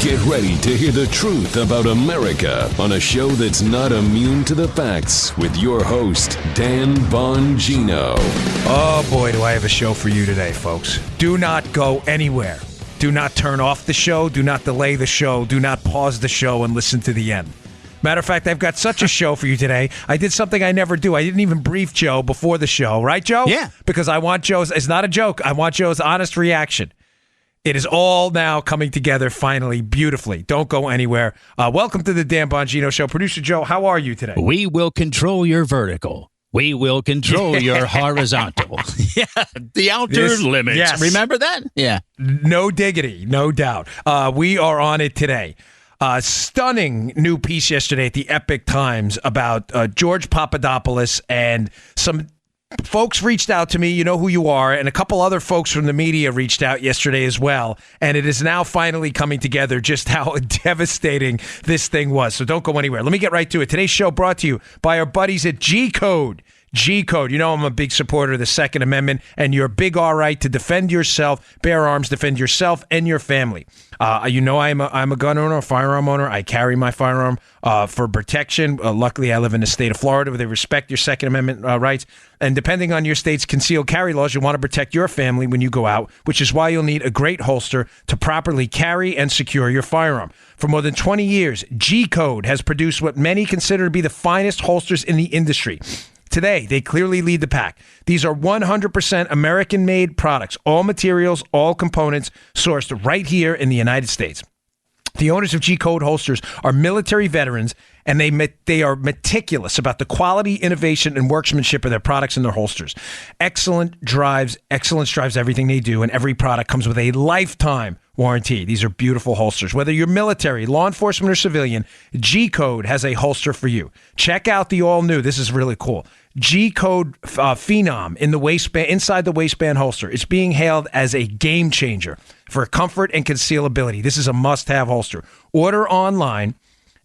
Get ready to hear the truth about America on a show that's not immune to the facts with your host, Dan Bongino. Oh boy, do I have a show for you today, folks. Do not go anywhere. Do not turn off the show. Do not delay the show. Do not pause the show and listen to the end. Matter of fact, I've got such a show for you today. I did something I never do. I didn't even brief Joe before the show. Right, Joe? Yeah. Because I want Joe's, it's not a joke, I want Joe's honest reaction. It is all now coming together finally, beautifully. Don't go anywhere. Welcome to the Dan Bongino Show. Producer Joe, how are you today? We will control your vertical. We will control your horizontal. Yeah, the outer limits. Yes. Remember that? Yeah. No diggity, no doubt. We are on it today. Stunning new piece yesterday at the Epic Times about George Papadopoulos, and some folks reached out to me, you know who you are, and a couple other folks from the media reached out yesterday as well, and it is now finally coming together just how devastating this thing was. So don't go anywhere. Let me get right to it. Today's show brought to you by our buddies at G-Code. G-Code. You know I'm a big supporter of the Second Amendment and your big R right to defend yourself, bear arms, defend yourself and your family. You know I'm a gun owner, a firearm owner. I carry my firearm for protection. Luckily, I live in the state of Florida where they respect your Second Amendment rights. And depending on your state's concealed carry laws, you want to protect your family when you go out, which is why you'll need a great holster to properly carry and secure your firearm. For more than 20 years, G-Code has produced what many consider to be the finest holsters in the industry. Today, they clearly lead the pack. These are 100% American-made products, all materials, all components sourced right here in the United States. The owners of G-Code holsters are military veterans, and they are meticulous about the quality, innovation, and workmanship of their products and their holsters. Excellence drives everything they do, and every product comes with a lifetime warranty. These are beautiful holsters. Whether you're military, law enforcement, or civilian, G-Code has a holster for you. Check out the all-new, this is really cool, G-Code Phenom in the waistband, inside the waistband holster. It's being hailed as a game changer for comfort and concealability. This is a must-have holster. Order online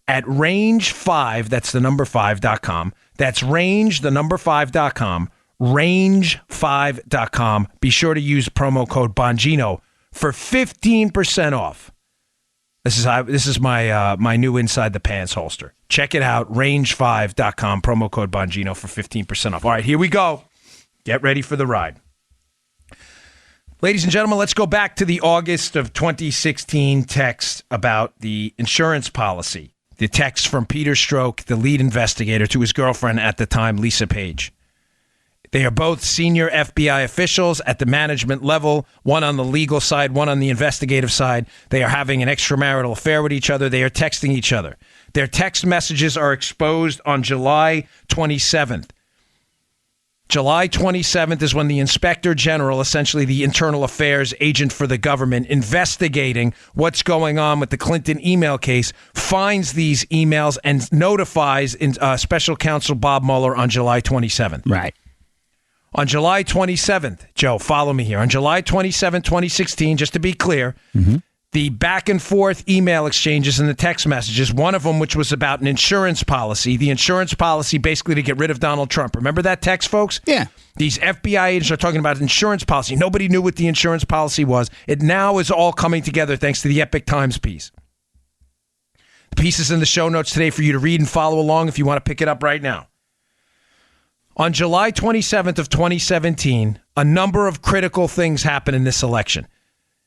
at range5, that's the number 5.com. That's range, the number 5.com, range5.com. Be sure to use promo code Bongino for 15% off. This is my new Inside the Pants holster. Check it out, range5.com, promo code Bongino for 15% off. All right, here we go. Get ready for the ride. Ladies and gentlemen, let's go back to the August of 2016 text about the insurance policy. The text from Peter Stroke, the lead investigator, to his girlfriend at the time, Lisa Page. They are both senior FBI officials at the management level, one on the legal side, one on the investigative side. They are having an extramarital affair with each other. They are texting each other. Their text messages are exposed on July 27th. July 27th is when the Inspector General, essentially the internal affairs agent for the government, investigating what's going on with the Clinton email case, finds these emails and notifies Special Counsel Bob Mueller on July 27th. Right. On July 27th, Joe, follow me here. On July 27th, 2016, just to be clear, the back and forth email exchanges and the text messages, one of them which was about an insurance policy, the insurance policy basically to get rid of Donald Trump. Remember that text, folks? Yeah. These FBI agents are talking about insurance policy. Nobody knew what the insurance policy was. It now is all coming together thanks to the Epic Times piece. The piece is in the show notes today for you to read and follow along if you want to pick it up right now. On July 27th of 2017, a number of critical things happened in this election.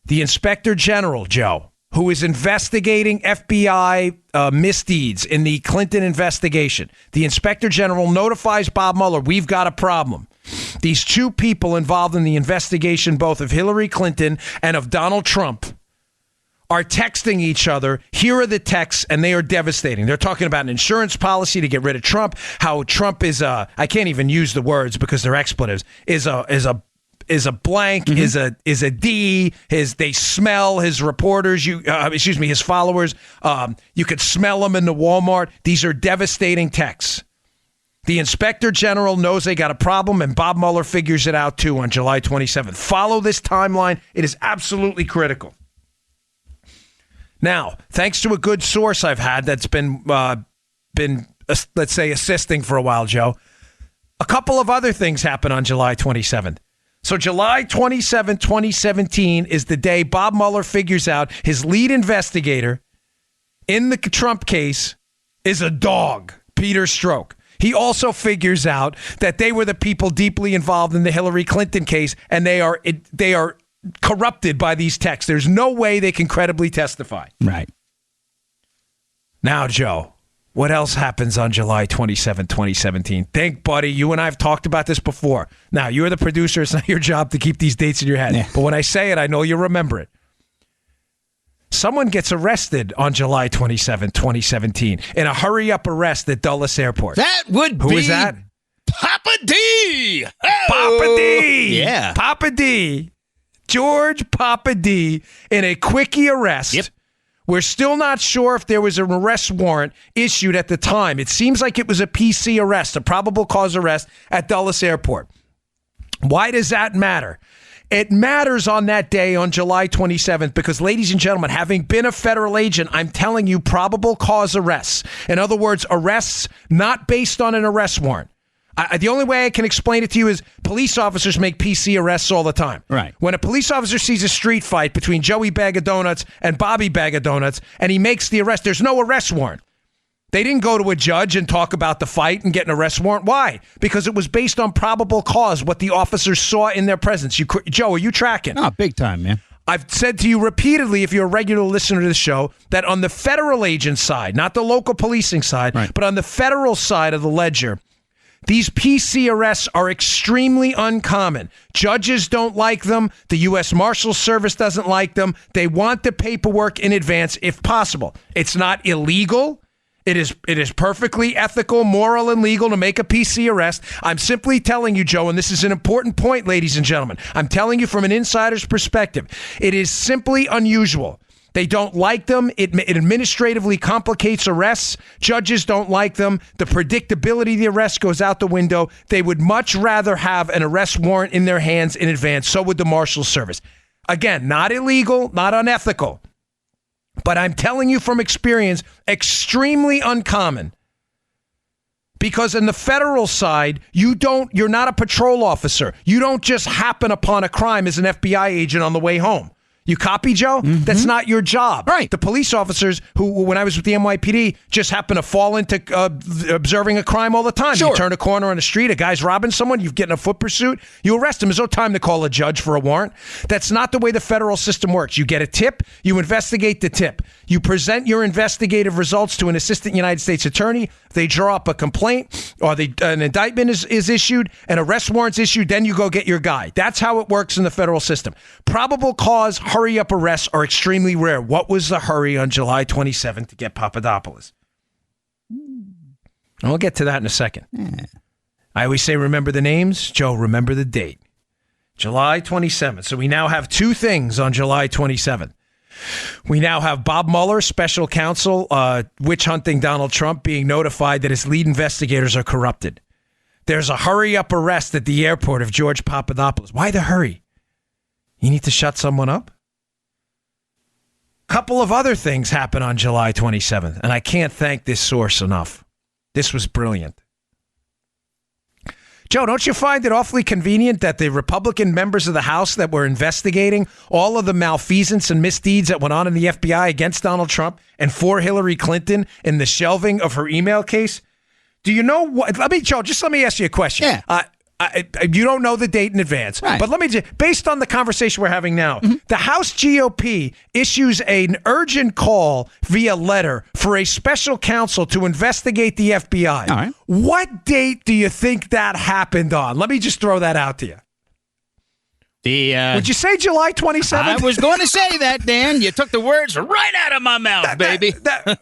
The Inspector General, Joe, who is investigating FBI misdeeds in the Clinton investigation, the Inspector General notifies Bob Mueller, we've got a problem. These two people involved in the investigation, both of Hillary Clinton and of Donald Trump, are texting each other. Here are the texts, and they are devastating. They're talking about an insurance policy to get rid of Trump, how Trump is I can't even use the words because they're expletives, is a blank, is a D, they smell his reporters, his followers. You could smell them in the Walmart. These are devastating texts. The Inspector General knows they got a problem, and Bob Mueller figures it out too on July 27th. Follow this timeline. It is absolutely critical. Now, thanks to a good source I've had that's been let's say, assisting for a while, Joe, a couple of other things happened on July 27th. So July 27, 2017 is the day Bob Mueller figures out his lead investigator in the Trump case is a dog, Peter Strzok. He also figures out that they were the people deeply involved in the Hillary Clinton case, and they are corrupted by these texts. There's no way they can credibly testify. Right. Now, Joe, what else happens on July 27, 2017? Think, buddy, you and I have talked about this before. Now, you're the producer. It's not your job to keep these dates in your head. Yeah. But when I say it, I know you remember it. Someone gets arrested on July 27, 2017 in a hurry-up arrest at Dulles Airport. That would Who be... is that? Papa D! Oh! Papa D! Yeah. Papa D. George Papa D in a quickie arrest. Yep. We're still not sure if there was an arrest warrant issued at the time. It seems like it was a PC arrest, a probable cause arrest at Dulles Airport. Why does that matter? It matters on that day on July 27th because, ladies and gentlemen, having been a federal agent, I'm telling you probable cause arrests. In other words, arrests not based on an arrest warrant. The only way I can explain it to you is police officers make PC arrests all the time. Right. When a police officer sees a street fight between Joey Bag of Donuts and Bobby Bag of Donuts and he makes the arrest, there's no arrest warrant. They didn't go to a judge and talk about the fight and get an arrest warrant. Why? Because it was based on probable cause, what the officers saw in their presence. Joe, are you tracking? Oh, big time, man. I've said to you repeatedly, if you're a regular listener to the show, that on the federal agent side, not the local policing side, right, but on the federal side of the ledger, these PC arrests are extremely uncommon. Judges don't like them. The U.S. Marshals Service doesn't like them. They want the paperwork in advance if possible. It's not illegal. It is perfectly ethical, moral, and legal to make a PC arrest. I'm simply telling you, Joe, and this is an important point, ladies and gentlemen. I'm telling you from an insider's perspective. It is simply unusual. They don't like them. It administratively complicates arrests. Judges don't like them. The predictability of the arrest goes out the window. They would much rather have an arrest warrant in their hands in advance. So would the Marshals Service. Again, not illegal, not unethical. But I'm telling you from experience, extremely uncommon. Because in the federal side, you're not a patrol officer. You don't just happen upon a crime as an FBI agent on the way home. You copy, Joe? Mm-hmm. That's not your job. Right. The police officers who, when I was with the NYPD, just happen to fall into observing a crime all the time. Sure. You turn a corner on the street, a guy's robbing someone, you get in a foot pursuit, you arrest him. There's no time to call a judge for a warrant. That's not the way the federal system works. You get a tip, you investigate the tip. You present your investigative results to an assistant United States attorney. They draw up a complaint or an indictment is issued, an arrest warrant's issued, then you go get your guy. That's how it works in the federal system. Probable cause, hurry-up arrests are extremely rare. What was the hurry on July 27th to get Papadopoulos? I'll get to that in a second. I always say remember the names. Joe, remember the date. July 27th. So we now have two things on July 27th. We now have Bob Mueller, special counsel, witch hunting Donald Trump, being notified that his lead investigators are corrupted. There's a hurry-up arrest at the airport of George Papadopoulos. Why the hurry? You need to shut someone up? Couple of other things happen on July 27th, and I can't thank this source enough. This was brilliant. Joe, don't you find it awfully convenient that the Republican members of the House that were investigating all of the malfeasance and misdeeds that went on in the FBI against Donald Trump and for Hillary Clinton in the shelving of her email case? Do you know what? Joe, just let me ask you a question. Yeah. You don't know the date in advance, right, but let me just, based on the conversation we're having now, the House GOP issues an urgent call via letter for a special counsel to investigate the FBI. All right. What date do you think that happened on? Let me just throw that out to you. Would you say July 27th? I was going to say that, Dan. You took the words right out of my mouth, baby.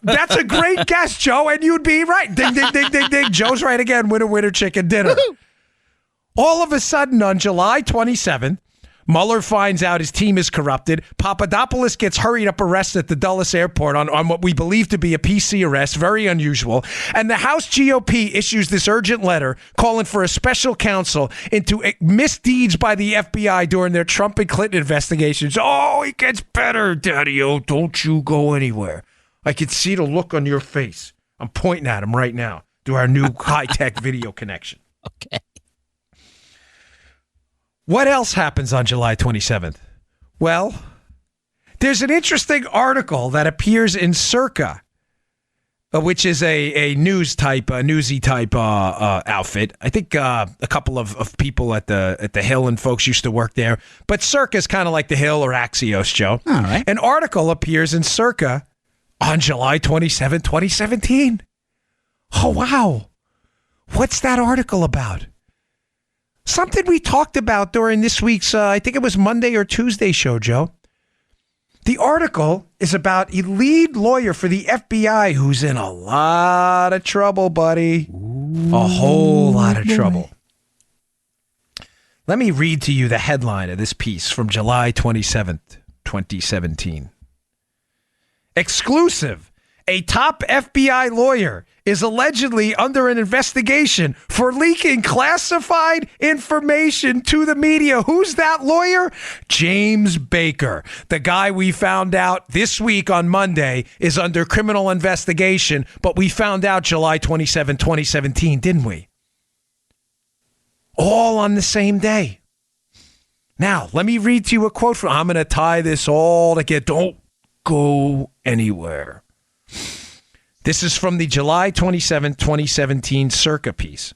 That's a great guess, Joe, and you'd be right. Ding, ding, ding, ding, ding. Joe's right again. Winner, winner, chicken dinner. Woo-hoo. All of a sudden, on July 27th, Mueller finds out his team is corrupted. Papadopoulos gets hurried up arrested at the Dulles airport on what we believe to be a PC arrest, very unusual. And the House GOP issues this urgent letter calling for a special counsel into misdeeds by the FBI during their Trump and Clinton investigations. Oh, it gets better, Daddy-O. Don't you go anywhere. I can see the look on your face. I'm pointing at him right now through our new high-tech video connection. Okay. What else happens on July 27th? Well, there's an interesting article that appears in Circa which is a newsy type outfit. I think a couple of people at the Hill and folks used to work there. But Circa is kind of like the Hill or Axios, Joe. All right. An article appears in Circa on July 27, 2017. Oh, wow. What's that article about? Something we talked about during this week's, I think it was Monday or Tuesday show, Joe. The article is about a lead lawyer for the FBI who's in a lot of trouble, buddy. A whole lot of trouble. Let me read to you the headline of this piece from July 27th, 2017. Exclusive. A top FBI lawyer is allegedly under an investigation for leaking classified information to the media. Who's that lawyer? James Baker. The guy we found out this week on Monday is under criminal investigation, but we found out July 27, 2017, didn't we? All on the same day. Now, let me read to you a quote from, I'm going to tie this all together. Don't go anywhere. This is from the July 27, 2017 Circa piece.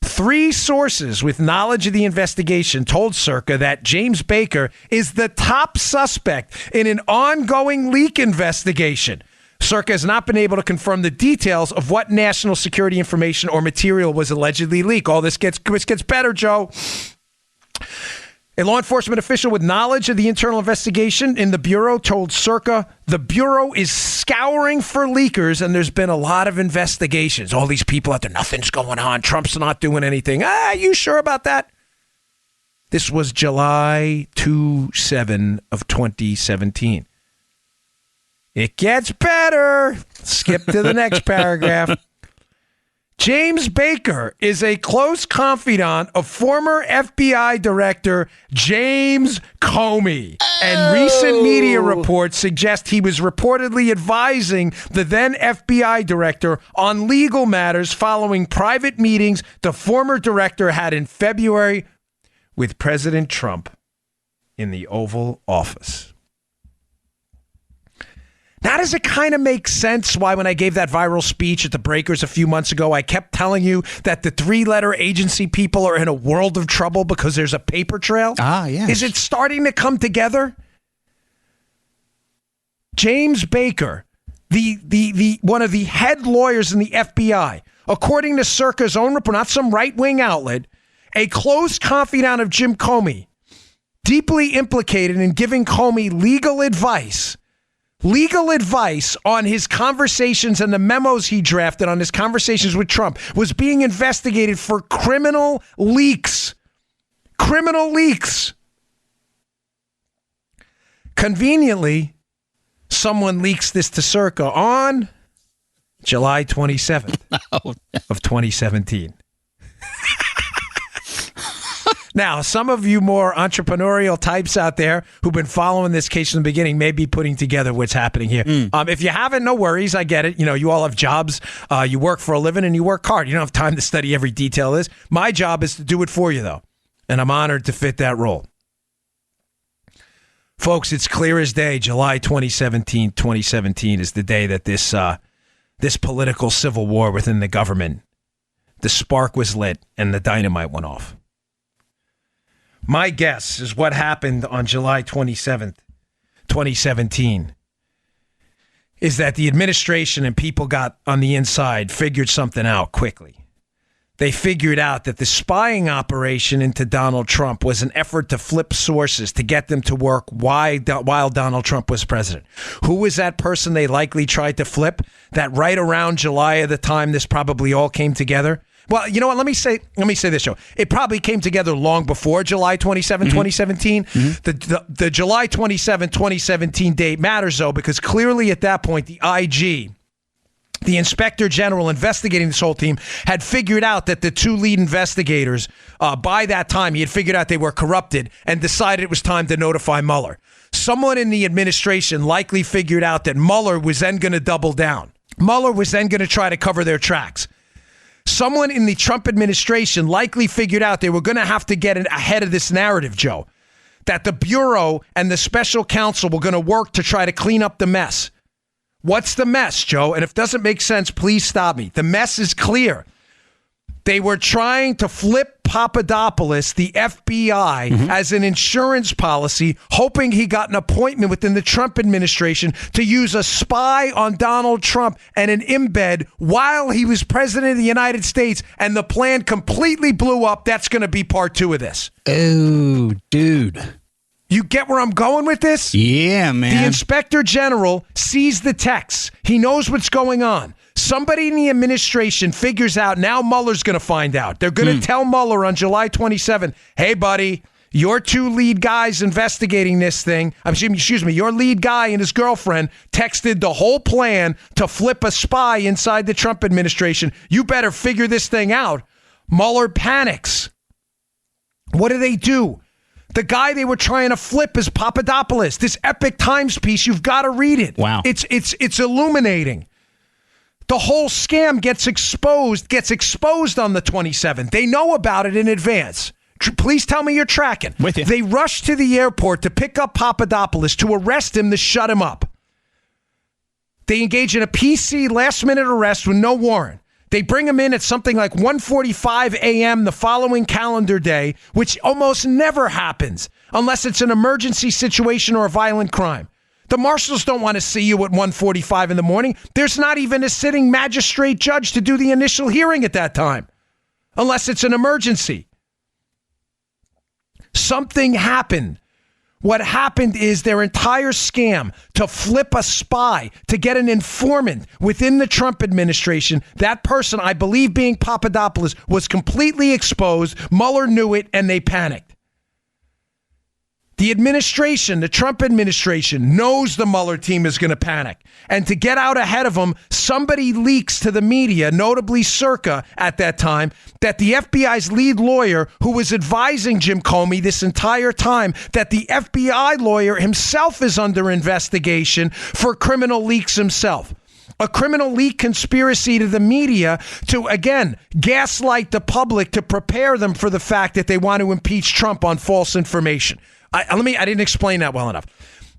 3 sources with knowledge of the investigation told Circa that James Baker is the top suspect in an ongoing leak investigation. Circa has not been able to confirm the details of what national security information or material was allegedly leaked. All this gets better, Joe. A law enforcement official with knowledge of the internal investigation in the Bureau told Circa the Bureau is scouring for leakers, and there's been a lot of investigations. All these people out there, nothing's going on. Trump's not doing anything. You sure about that? This was July 27 of 2017. It gets better. Skip to the next paragraph. James Baker is a close confidant of former FBI Director James Comey. And recent media reports suggest he was reportedly advising the then FBI Director on legal matters following private meetings the former director had in February with President Trump in the Oval Office. Now, does it kind of make sense why when I gave that viral speech at the Breakers a few months ago, I kept telling you that the 3-letter agency people are in a world of trouble because there's a paper trail? Yes. Is it starting to come together? James Baker, the one of the head lawyers in the FBI, according to Circa's own report, not some right-wing outlet, a close confidant of Jim Comey, deeply implicated in giving Comey legal advice on his conversations and the memos he drafted on his conversations with Trump, was being investigated for criminal leaks. Criminal leaks. Conveniently, someone leaks this to Circa on July 27th of 2017. Now, some of you more entrepreneurial types out there who've been following this case from the beginning may be putting together what's happening here. If you haven't, no worries. I get it. You know, you all have jobs. You work for a living and you work hard. You don't have time to study every detail of this. My job is to do it for you, though. And I'm honored to fit that role. Folks, it's clear as day. July 2017 is the day that this political civil war within the government, the spark was lit and the dynamite went off. My guess is what happened on July 27th, 2017, is that the administration and people got on the inside figured something out quickly. They figured out that the spying operation into Donald Trump was an effort to flip sources to get them to work while Donald Trump was president. Who was that person they likely tried to flip? That right around July of the time this probably all came together? Well, you know what? Let me say this, Joe. It probably came together long before July 27, 2017. The July 27, 2017 date matters, though, because clearly at that point, the IG, the Inspector General investigating this whole team, had figured out that the 2 lead investigators, by that time, he had figured out they were corrupted and decided it was time to notify Mueller. Someone in the administration likely figured out that Mueller was then going to double down. Mueller was then going to try to cover their tracks. Someone in the Trump administration likely figured out they were going to have to get ahead of this narrative, Joe, that the Bureau and the special counsel were going to work to try to clean up the mess. What's the mess, Joe? And if it doesn't make sense, please stop me. The mess is clear. They were trying to flip Papadopoulos, the FBI, as an insurance policy, hoping he got an appointment within the Trump administration to use a spy on Donald Trump and an embed while he was president of the United States, and the plan completely blew up. That's going to be part 2 of this. Oh, dude. You get where I'm going with this? Yeah, man. The inspector general sees the texts. He knows what's going on. Somebody in the administration figures out, now Mueller's going to find out. They're going to tell Mueller on July 27th, hey, buddy, your 2 lead guys investigating this thing, your lead guy and his girlfriend texted the whole plan to flip a spy inside the Trump administration. You better figure this thing out. Mueller panics. What do? The guy they were trying to flip is Papadopoulos. This Epic Times piece, you've got to read it. Wow. It's illuminating. The whole scam gets exposed on the 27th. They know about it in advance. Please tell me you're tracking. With you. They rush to the airport to pick up Papadopoulos, to arrest him, to shut him up. They engage in a PC last-minute arrest with no warrant. They bring him in at something like 1:45 a.m. the following calendar day, which almost never happens unless it's an emergency situation or a violent crime. The marshals don't want to see you at 1:45 in the morning. There's not even a sitting magistrate judge to do the initial hearing at that time, unless it's an emergency. Something happened. What happened is their entire scam to flip a spy, to get an informant within the Trump administration, that person, I believe being Papadopoulos, was completely exposed. Mueller knew it, and they panicked. The administration, the Trump administration, knows the Mueller team is going to panic. And to get out ahead of them, somebody leaks to the media, notably Circa at that time, that the FBI's lead lawyer, who was advising Jim Comey this entire time, that the FBI lawyer himself is under investigation for criminal leaks himself. A criminal leak conspiracy to the media to, again, gaslight the public to prepare them for the fact that they want to impeach Trump on false information. I didn't explain that well enough.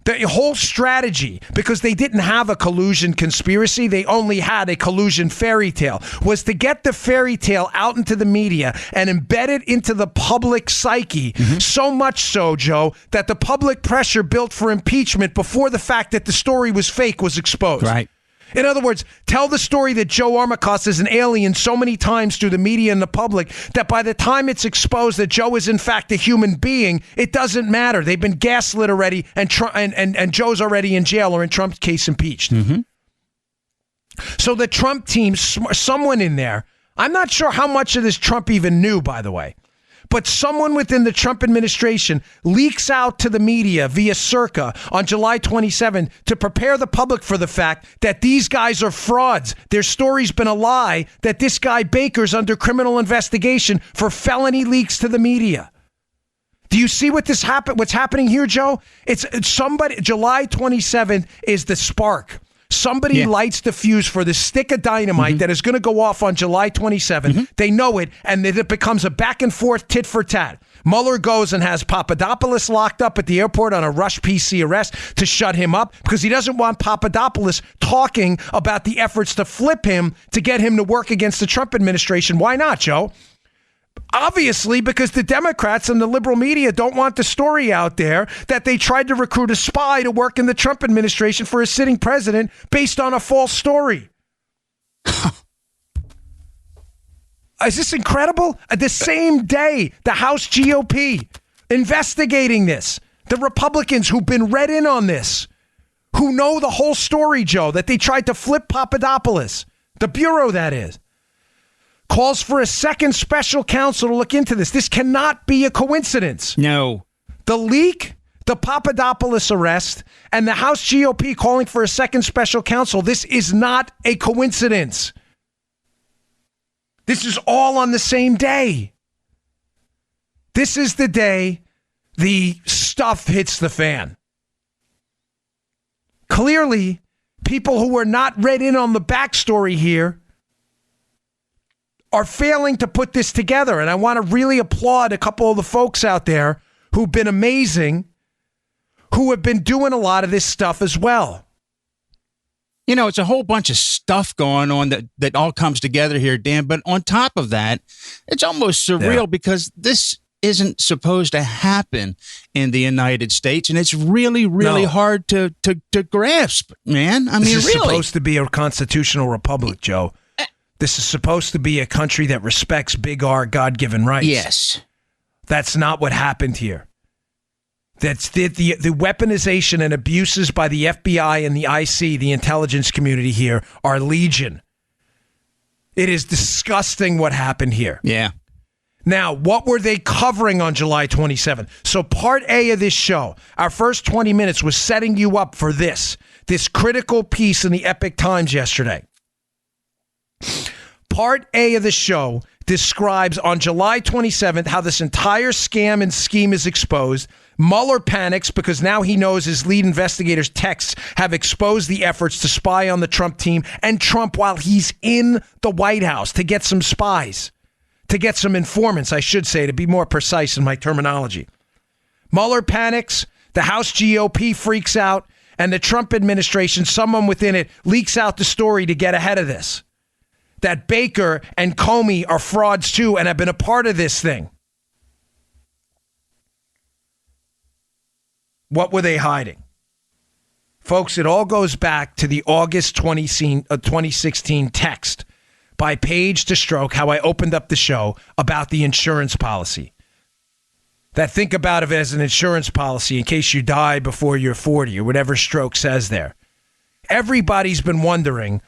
The whole strategy, because they didn't have a collusion conspiracy, they only had a collusion fairy tale, was to get the fairy tale out into the media and embed it into the public psyche. So much so, Joe, that the public pressure built for impeachment before the fact that the story was fake was exposed. Right. In other words, tell the story that Joe Armacost is an alien so many times through the media and the public that by the time it's exposed that Joe is in fact a human being, it doesn't matter. They've been gaslit already, and Joe's already in jail, or in Trump's case, impeached. So the Trump team, someone in there, I'm not sure how much of this Trump even knew, by the way, but someone within the Trump administration leaks out to the media via Circa on July 27 to prepare the public for the fact that these guys are frauds. Their story's been a lie, that this guy Baker's under criminal investigation for felony leaks to the media. Do you see what's happening here, Joe? It's somebody. July 27th is the spark. Somebody lights the fuse for the stick of dynamite that is going to go off on July 27th. They know it, and it becomes a back and forth tit for tat. Mueller goes and has Papadopoulos locked up at the airport on a rush PC arrest to shut him up because he doesn't want Papadopoulos talking about the efforts to flip him to get him to work against the Trump administration. Why not, Joe? Obviously, because the Democrats and the liberal media don't want the story out there that they tried to recruit a spy to work in the Trump administration for a sitting president based on a false story. Is this incredible? The same day, the House GOP investigating this, the Republicans who've been read in on this, who know the whole story, Joe, that they tried to flip Papadopoulos, the Bureau, that is, calls for a second special counsel to look into this. This cannot be a coincidence. No. The leak, the Papadopoulos arrest, and the House GOP calling for a second special counsel. This is not a coincidence. This is all on the same day. This is the day the stuff hits the fan. Clearly, people who were not read in on the backstory here are failing to put this together. And I want to really applaud a couple of the folks out there who've been amazing, who have been doing a lot of this stuff as well. It's a whole bunch of stuff going on that all comes together here, Dan. But on top of that, it's almost surreal because this isn't supposed to happen in the United States, and it's really, really hard to grasp, man. I mean, this is really supposed to be a constitutional republic, Joe. This is supposed to be a country that respects big R, God-given rights. Yes. That's not what happened here. That's the weaponization and abuses by the FBI and the IC, the intelligence community here, are legion. It is disgusting what happened here. Yeah. Now, what were they covering on July 27th? So part A of this show, our first 20 minutes was setting you up for this critical piece in the Epic Times yesterday. Part A of the show describes on July 27th how this entire scam and scheme is exposed. Mueller panics because now he knows his lead investigator's texts have exposed the efforts to spy on the Trump team and Trump while he's in the White House to get some spies. To get some informants, I should say, to be more precise in my terminology. Mueller panics, the House GOP freaks out, and the Trump administration, someone within it, leaks out the story to get ahead of this. That Baker and Comey are frauds too and have been a part of this thing. What were they hiding? Folks, it all goes back to the August 2016 text by Page to Stroke, how I opened up the show about the insurance policy. That think about it as an insurance policy in case you die before you're 40 or whatever Stroke says there. Everybody's been wondering,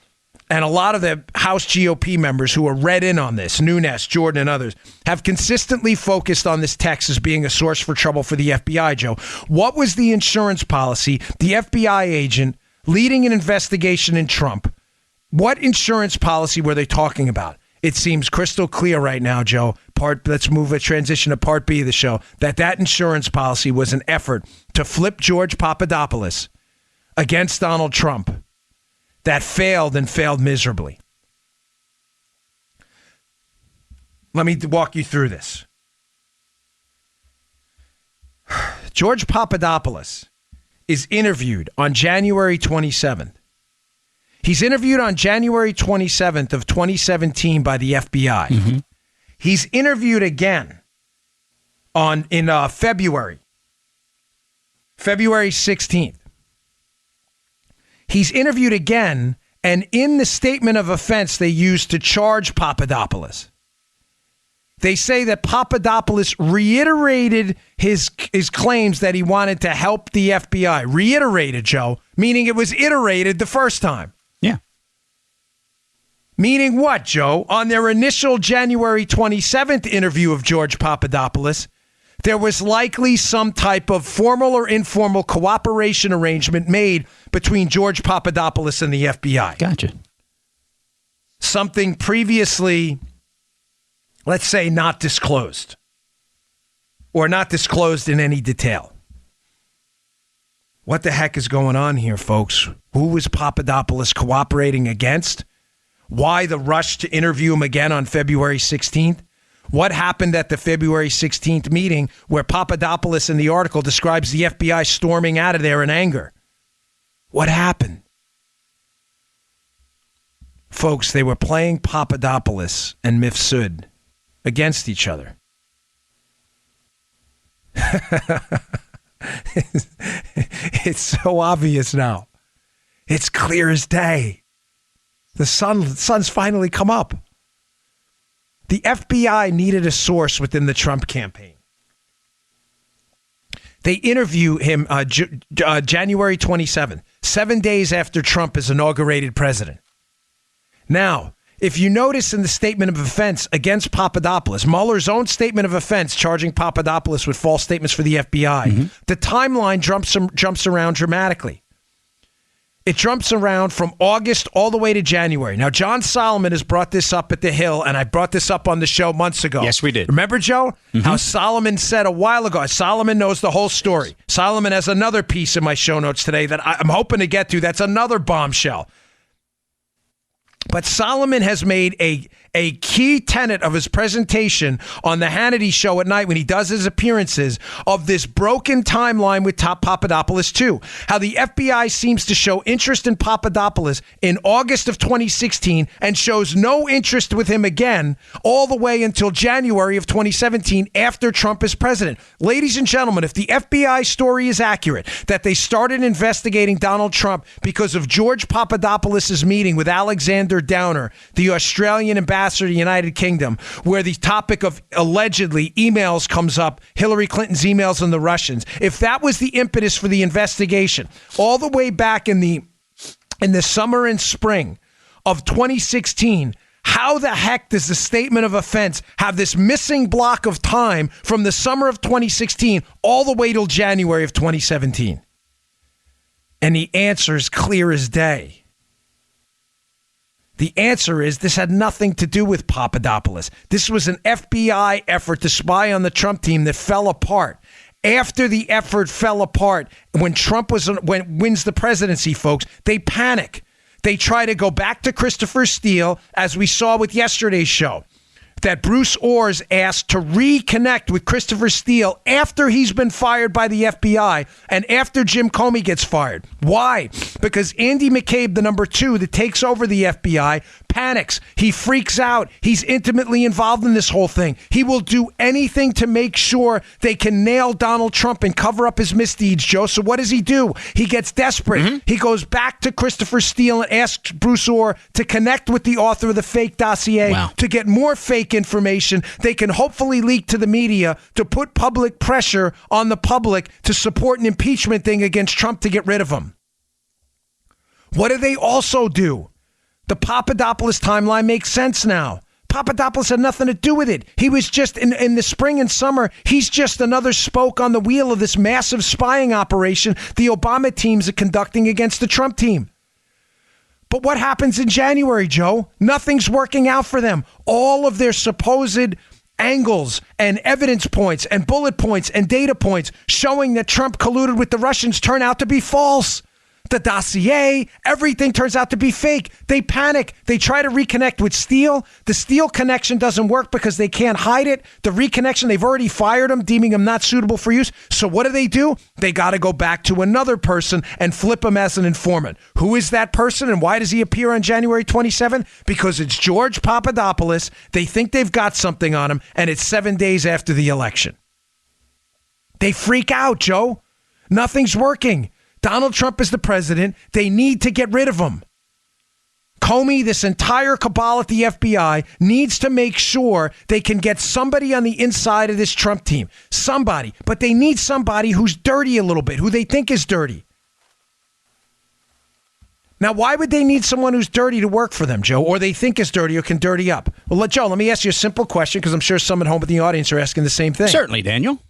and a lot of the House GOP members who are read in on this, Nunes, Jordan, and others, have consistently focused on this text as being a source for trouble for the FBI, Joe. What was the insurance policy, the FBI agent leading an investigation in Trump? What insurance policy were they talking about? It seems crystal clear right now, Joe. Let's move a transition to part B of the show. That insurance policy was an effort to flip George Papadopoulos against Donald Trump. That failed and failed miserably. Let me walk you through this. George Papadopoulos is interviewed on January 27th. He's interviewed on January 27th of 2017 by the FBI. Mm-hmm. He's interviewed again in February 16th. He's interviewed again, and in the statement of offense they used to charge Papadopoulos, they say that Papadopoulos reiterated his claims that he wanted to help the FBI. Reiterated, Joe, meaning it was iterated the first time. Yeah. Meaning what, Joe? On their initial January 27th interview of George Papadopoulos, there was likely some type of formal or informal cooperation arrangement made between George Papadopoulos and the FBI. Gotcha. Something previously, let's say, not disclosed. Or not disclosed in any detail. What the heck is going on here, folks? Who was Papadopoulos cooperating against? Why the rush to interview him again on February 16th? What happened at the February 16th meeting where Papadopoulos in the article describes the FBI storming out of there in anger? What happened? Folks, they were playing Papadopoulos and Mifsud against each other. It's so obvious now. It's clear as day. The sun's finally come up. The FBI needed a source within the Trump campaign. They interview him January 27th, 7 days after Trump is inaugurated president. Now, if you notice in the statement of offense against Papadopoulos, Mueller's own statement of offense charging Papadopoulos with false statements for the FBI, the timeline jumps around dramatically. It jumps around from August all the way to January. Now, John Solomon has brought this up at the Hill, and I brought this up on the show months ago. Yes, we did. Remember, Joe? How Solomon said a while ago. Solomon knows the whole story. Solomon has another piece in my show notes today that I'm hoping to get to. That's another bombshell. But Solomon has made a key tenet of his presentation on the Hannity show at night when he does his appearances of this broken timeline with Papadopoulos too. How the FBI seems to show interest in Papadopoulos in August of 2016 and shows no interest with him again all the way until January of 2017 after Trump is president. Ladies and gentlemen, if the FBI story is accurate, that they started investigating Donald Trump because of George Papadopoulos' meeting with Alexander Downer, the Australian ambassador to the United Kingdom, where the topic of allegedly emails comes up, Hillary Clinton's emails and the Russians. If that was the impetus for the investigation, all the way back in the summer and spring of 2016, how the heck does the statement of offense have this missing block of time from the summer of 2016 all the way till January of 2017? And the answer is clear as day. The answer is this had nothing to do with Papadopoulos. This was an FBI effort to spy on the Trump team that fell apart. After the effort fell apart, when Trump wins the presidency, folks, they panic. They try to go back to Christopher Steele, as we saw with yesterday's show, that Bruce Orr's asked to reconnect with Christopher Steele after he's been fired by the FBI and after Jim Comey gets fired. Why? Because Andy McCabe, the number 2 that takes over the FBI, panics. He freaks out. He's intimately involved in this whole thing. He will do anything to make sure they can nail Donald Trump and cover up his misdeeds, Joe. So what does he do? He gets desperate. He goes back to Christopher Steele and asks Bruce Orr to connect with the author of the fake dossier to get more fake information they can hopefully leak to the media to put public pressure on the public to support an impeachment thing against Trump to get rid of him. What do they also do? The Papadopoulos timeline makes sense now. Papadopoulos had nothing to do with it. He was just, in the spring and summer, he's just another spoke on the wheel of this massive spying operation the Obama teams are conducting against the Trump team. But what happens in January, Joe? Nothing's working out for them. All of their supposed angles and evidence points and bullet points and data points showing that Trump colluded with the Russians turn out to be false. The dossier, everything turns out to be fake. They panic. They try to reconnect with Steele. The Steele connection doesn't work because they can't hide it. The reconnection, they've already fired him, deeming him not suitable for use. So what do? They got to go back to another person and flip him as an informant. Who is that person and why does he appear on January 27th? Because it's George Papadopoulos. They think they've got something on him, and it's 7 days after the election. They freak out, Joe. Nothing's working. Donald Trump is the president. They need to get rid of him. Comey, this entire cabal at the FBI needs to make sure they can get somebody on the inside of this Trump team. Somebody. But they need somebody who's dirty a little bit, who they think is dirty. Now, why would they need someone who's dirty to work for them, Joe, or they think is dirty or can dirty up? Well, Joe, let me ask you a simple question because I'm sure some at home in the audience are asking the same thing. Certainly, Daniel.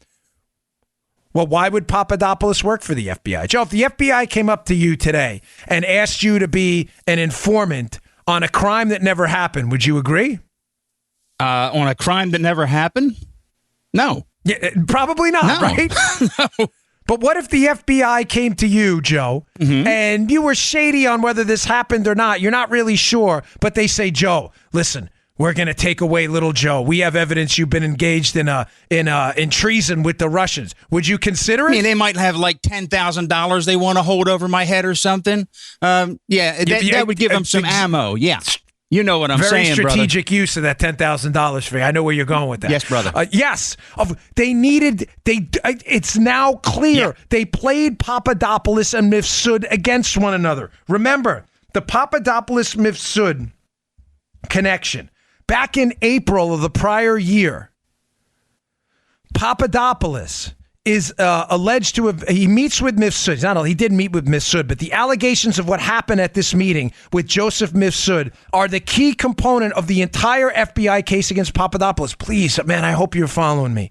Well, why would Papadopoulos work for the FBI? Joe, if the FBI came up to you today and asked you to be an informant on a crime that never happened, would you agree? On a crime that never happened? No. Yeah, probably not, right? No. But what if the FBI came to you, Joe, and you were shady on whether this happened or not? You're not really sure, but they say, Joe, listen, we're going to take away little Joe. We have evidence you've been engaged in treason with the Russians. Would you consider it? I mean, they might have like $10,000 they want to hold over my head or something. That would give them some ammo. Yeah. You know what I'm saying, brother. Very strategic use of that $10,000 for you. I know where you're going with that. Yes, brother. Yes. It's now clear. Yeah. They played Papadopoulos and Mifsud against one another. Remember, the Papadopoulos-Mifsud connection. Back in April of the prior year, Papadopoulos is alleged to have, he meets with Mifsud. He did meet with Mifsud, but the allegations of what happened at this meeting with Joseph Mifsud are the key component of the entire FBI case against Papadopoulos. Please, man, I hope you're following me.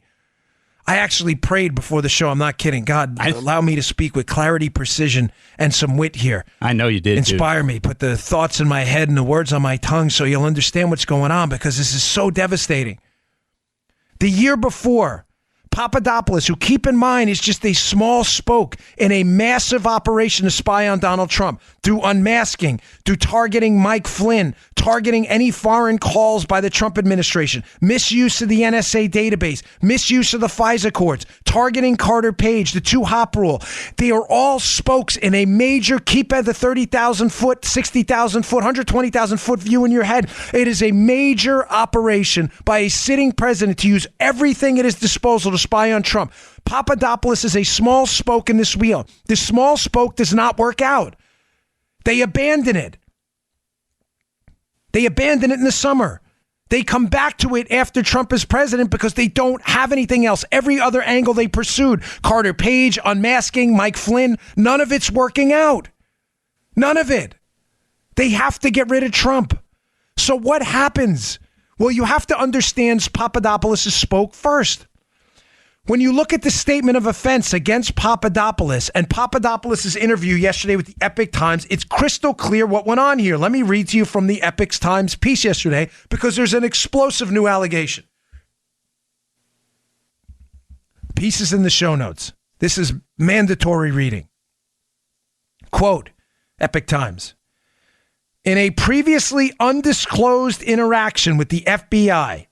I actually prayed before the show. I'm not kidding. God, allow me to speak with clarity, precision, and some wit here. I know you did. Inspire me. Put the thoughts in my head and the words on my tongue so you'll understand what's going on, because this is so devastating. The year before, Papadopoulos, who, keep in mind, is just a small spoke in a massive operation to spy on Donald Trump, through unmasking, through targeting Mike Flynn, targeting any foreign calls by the Trump administration, misuse of the NSA database, misuse of the FISA courts, targeting Carter Page, the two-hop rule. They are all spokes in a major keep at the 30,000 foot, 60,000 foot, 120,000 foot view in your head. It is a major operation by a sitting president to use everything at his disposal to spy on Trump. Papadopoulos is a small spoke in this wheel. This small spoke does not work out. They abandon it. They abandon it in the summer. They come back to it after Trump is president because they don't have anything else. Every other angle they pursued, Carter Page, unmasking, Mike Flynn, none of it's working out. None of it. They have to get rid of Trump. So what happens? Well, you have to understand Papadopoulos' spoke first. When you look at the statement of offense against Papadopoulos and Papadopoulos' interview yesterday with the Epoch Times, it's crystal clear what went on here. Let me read to you from the Epoch Times piece yesterday because there's an explosive new allegation. Pieces in the show notes. This is mandatory reading. Quote, Epoch Times. In a previously undisclosed interaction with the FBI,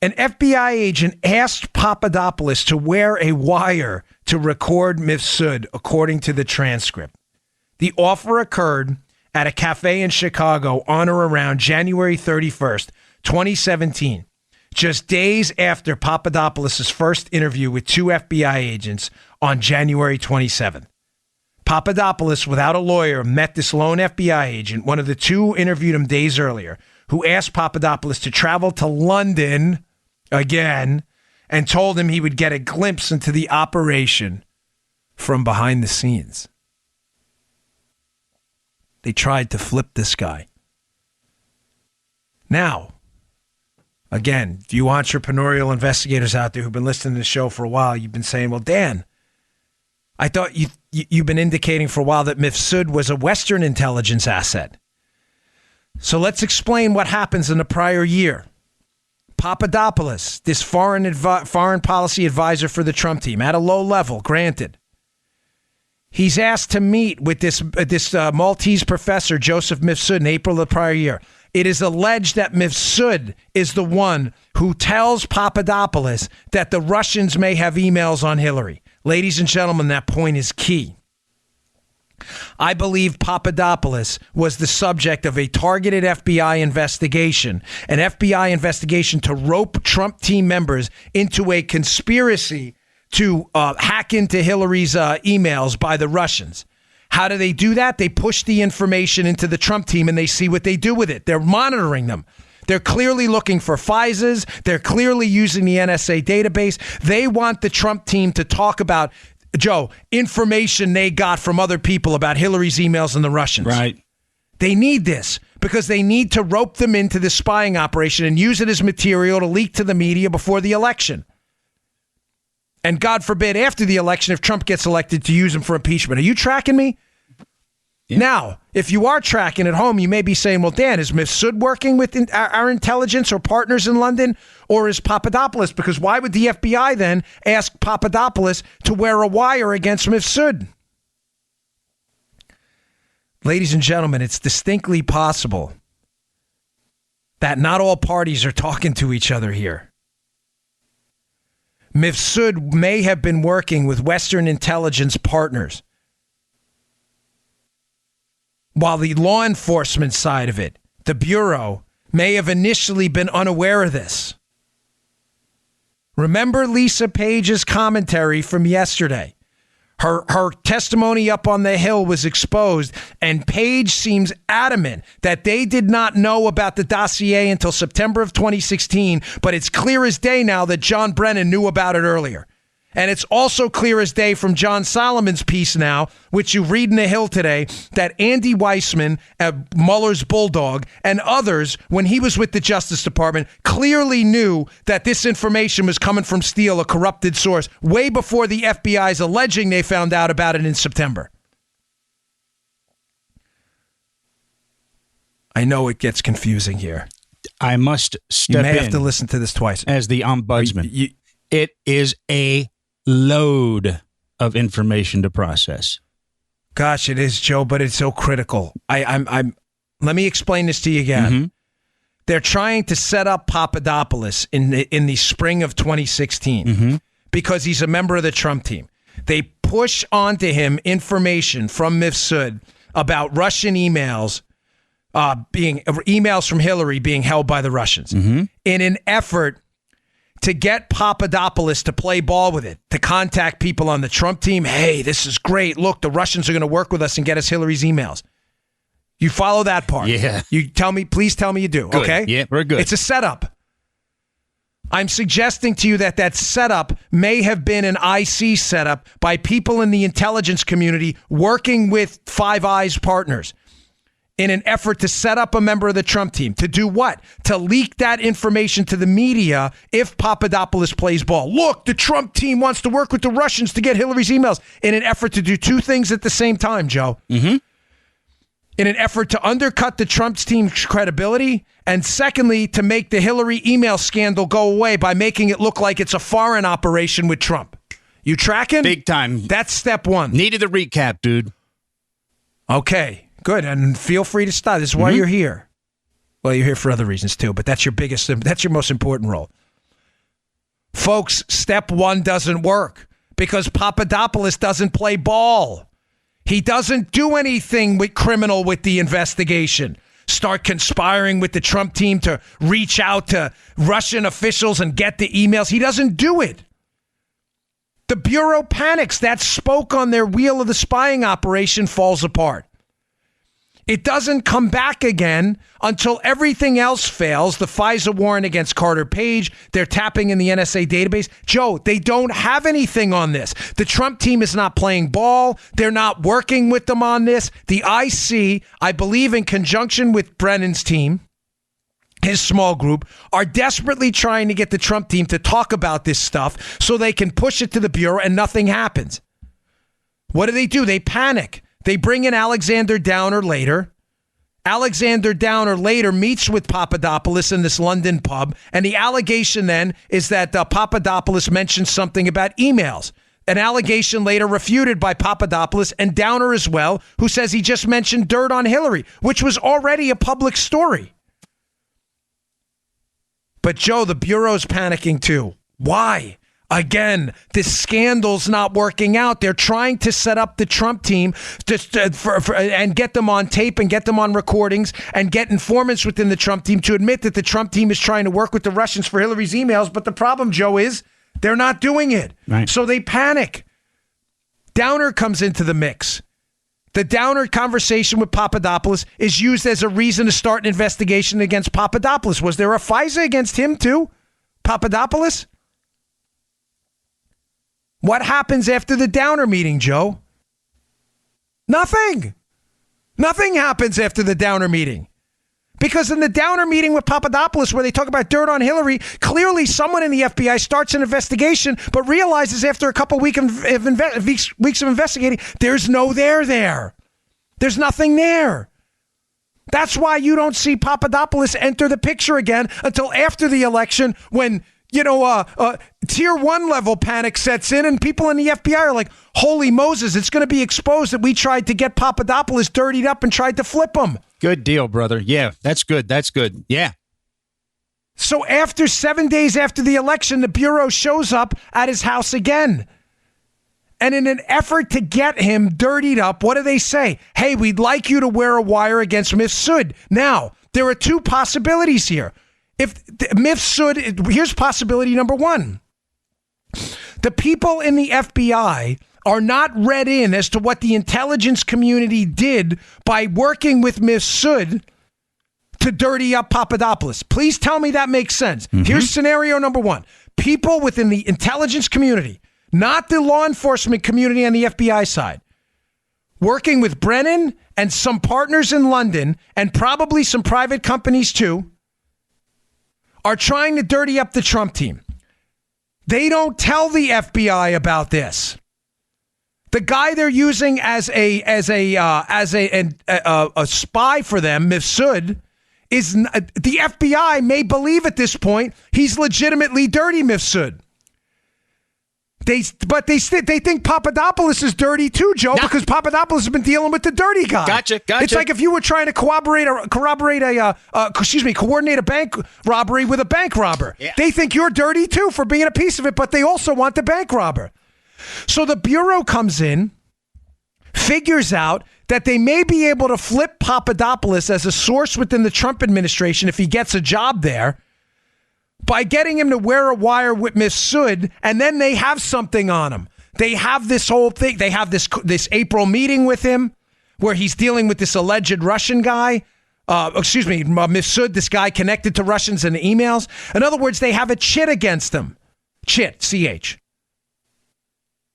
an FBI agent asked Papadopoulos to wear a wire to record Mifsud, according to the transcript. The offer occurred at a cafe in Chicago on or around January 31st, 2017, just days after Papadopoulos' first interview with two FBI agents on January 27th. Papadopoulos, without a lawyer, met this lone FBI agent, one of the two interviewed him days earlier, who asked Papadopoulos to travel to London again and told him he would get a glimpse into the operation from behind the scenes. They tried to flip this guy. Now, again, you entrepreneurial investigators out there who've been listening to the show for a while, you've been saying, well, Dan, I thought you've been indicating for a while that Mifsud was a Western intelligence asset. So let's explain what happens in the prior year. Papadopoulos, this foreign policy advisor for the Trump team, at a low level, granted. He's asked to meet with this Maltese professor, Joseph Mifsud, in April of the prior year. It is alleged that Mifsud is the one who tells Papadopoulos that the Russians may have emails on Hillary. Ladies and gentlemen, that point is key. I believe Papadopoulos was the subject of a targeted FBI investigation, an FBI investigation to rope Trump team members into a conspiracy to hack into Hillary's emails by the Russians. How do they do that? They push the information into the Trump team and they see what they do with it. They're monitoring them. They're clearly looking for FISAs. They're clearly using the NSA database. They want the Trump team to talk about, Joe, information they got from other people about Hillary's emails and the Russians. Right. They need this because they need to rope them into this spying operation and use it as material to leak to the media before the election. And God forbid, after the election, if Trump gets elected, to use him for impeachment. Are you tracking me? Yeah. Now, if you are tracking at home, you may be saying, well, Dan, is Mifsud working with our intelligence or partners in London, or is Papadopoulos? Because why would the FBI then ask Papadopoulos to wear a wire against Mifsud? Ladies and gentlemen, it's distinctly possible that not all parties are talking to each other here. Mifsud may have been working with Western intelligence partners, while the law enforcement side of it, the Bureau, may have initially been unaware of this. Remember Lisa Page's commentary from yesterday. Her testimony up on the Hill was exposed, and Page seems adamant that they did not know about the dossier until September of 2016, but it's clear as day now that John Brennan knew about it earlier. And it's also clear as day from John Solomon's piece now, which you read in the Hill today, that Andy Weissman, Mueller's bulldog, and others, when he was with the Justice Department, clearly knew that this information was coming from Steele, a corrupted source, way before the FBI's alleging they found out about it in September. I know it gets confusing here. I must step in. You may have to listen to this twice. As the ombudsman. It is a load of information to process. Gosh, it is, Joe, but it's so critical. I'm let me explain this to you again. They're trying to set up Papadopoulos in the spring of 2016 because he's a member of the Trump team. They push onto him information from Mifsud about Russian emails, emails from Hillary being held by the Russians in an effort to get Papadopoulos to play ball with it, to contact people on the Trump team. Hey, this is great. Look, the Russians are going to work with us and get us Hillary's emails. You follow that part. Yeah. You tell me, please tell me you do. Good. Okay? Yeah, we're good. It's a setup. I'm suggesting to you that setup may have been an IC setup by people in the intelligence community working with Five Eyes partners in an effort to set up a member of the Trump team. To do what? To leak that information to the media if Papadopoulos plays ball. Look, the Trump team wants to work with the Russians to get Hillary's emails in an effort to do two things at the same time, Joe. In an effort to undercut the Trump team's credibility, and secondly, to make the Hillary email scandal go away by making it look like it's a foreign operation with Trump. You tracking? Big time. That's step one. Needed the recap, dude. Okay. Good, and feel free to stop. This is why you're here. Well, you're here for other reasons too, but that's your most important role. Folks, step one doesn't work because Papadopoulos doesn't play ball. He doesn't do anything criminal with the investigation. Start conspiring with the Trump team to reach out to Russian officials and get the emails. He doesn't do it. The Bureau panics. That spoke on their wheel of the spying operation falls apart. It doesn't come back again until everything else fails. The FISA warrant against Carter Page, they're tapping in the NSA database. Joe, they don't have anything on this. The Trump team is not playing ball. They're not working with them on this. The IC, I believe in conjunction with Brennan's team, his small group, are desperately trying to get the Trump team to talk about this stuff so they can push it to the Bureau and nothing happens. What do? They panic. They bring in Alexander Downer later. Alexander Downer later meets with Papadopoulos in this London pub, and the allegation then is that Papadopoulos mentioned something about emails. An allegation later refuted by Papadopoulos and Downer as well, who says he just mentioned dirt on Hillary, which was already a public story. But Joe, the Bureau's panicking too. Why? Again, this scandal's not working out. They're trying to set up the Trump team and get them on tape and get them on recordings and get informants within the Trump team to admit that the Trump team is trying to work with the Russians for Hillary's emails. But the problem, Joe, is they're not doing it. Right. So they panic. Downer comes into the mix. The Downer conversation with Papadopoulos is used as a reason to start an investigation against Papadopoulos. Was there a FISA against him too, Papadopoulos? What happens after the Downer meeting, Joe? Nothing. Nothing happens after the Downer meeting. Because in the Downer meeting with Papadopoulos, where they talk about dirt on Hillary, clearly someone in the FBI starts an investigation, but realizes after a couple weeks of investigating, there's no there. There's nothing there. That's why you don't see Papadopoulos enter the picture again until after the election when tier 1 level panic sets in and people in the FBI are like, holy Moses, it's going to be exposed that we tried to get Papadopoulos dirtied up and tried to flip him. Good deal, brother. Yeah, that's good. That's good. Yeah. So after 7 days after the election, the Bureau shows up at his house again. And in an effort to get him dirtied up, what do they say? Hey, we'd like you to wear a wire against Mifsud. Now, there are two possibilities here. If Mifsud, here's possibility number one. The people in the FBI are not read in as to what the intelligence community did by working with Mifsud to dirty up Papadopoulos. Please tell me that makes sense. Here's scenario number one. People within the intelligence community, not the law enforcement community on the FBI side, working with Brennan and some partners in London and probably some private companies too, are trying to dirty up the Trump team. They don't tell the FBI about this. The guy they're using as a spy for them, Mifsud, is the FBI may believe at this point he's legitimately dirty Mifsud. They think Papadopoulos is dirty too, Joe, because Papadopoulos has been dealing with the dirty guy. Gotcha. It's like if you were trying to coordinate a bank robbery with a bank robber. Yeah. They think you're dirty too for being a piece of it, but they also want the bank robber. So the Bureau comes in, figures out that they may be able to flip Papadopoulos as a source within the Trump administration if he gets a job there, by getting him to wear a wire with Mifsud, and then they have something on him. They have this whole thing. They have this April meeting with him where he's dealing with this alleged Russian guy. Mifsud, this guy connected to Russians in the emails. In other words, they have a chit against him. Chit, C-H.